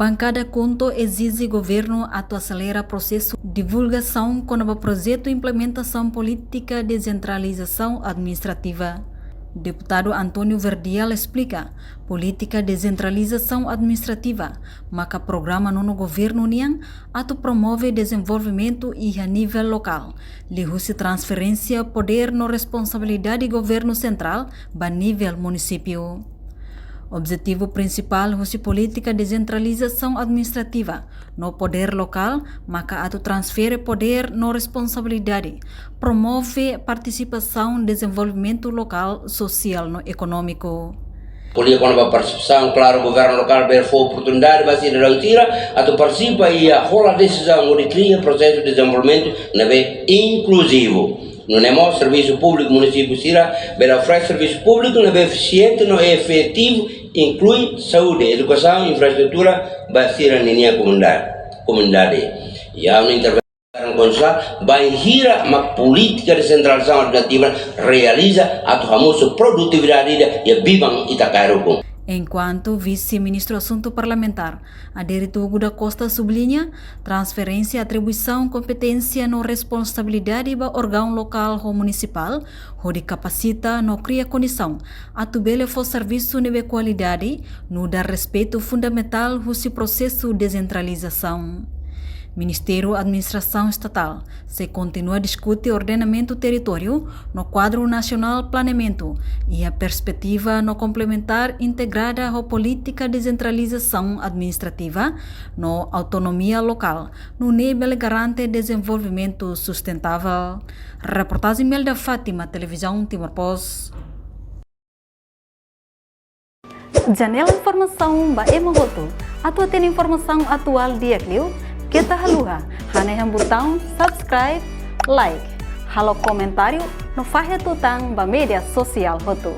Bancada Conto exige governo atu acelera processo de divulgação com o projeto de implementação política de descentralização administrativa. Deputado Antônio Verdial explica política de descentralização administrativa, maka programa no governo niang atu promove desenvolvimento e a nível local, lihusi transferência poder no responsabilidade governo central ba nível município. Objetivo principal husi política de descentralização administrativa no poder local, maka atu transfere poder no responsabilidade, promove participação, desenvolvimento local, social no econômico. Polia quando a participação, claro, o governo local per for oportunidade, mas ele não tira, atu participa e a rola decisão de cria processo de desenvolvimento neve inclusivo. Não é mais serviço público município será, bela oferece serviço público não é eficiente, não é efetivo, inclui saúde, educação, infraestrutura, basira ninia comunidade. E há uma intervenção consular, vai gira uma política de centralização administrativa realiza a famosa produtividade e bibang Itacarocum. Enquanto vice-ministro assunto parlamentar, Adérito Hugo da Costa sublinha transferência, atribuição, competência no responsabilidade do órgão local ou municipal, onde capacita, no cria condição, a tubele for serviço de qualidade, no dar respeito fundamental ao processo de descentralização. Ministério da Administração Estatal se continua a discutir ordenamento território no quadro nacional planeamento e a perspectiva no complementar integrada à política de descentralização administrativa no autonomia local, no nível garante desenvolvimento sustentável. Reportagem Melda Fátima, Televisão Timor Post. Janela Informação ba Emogoto. Atua tem informação atual dia Clio. Kita haluha, hane yang botão subscribe, like, halo comentário no Fahia Tutang ba media sosial hotu.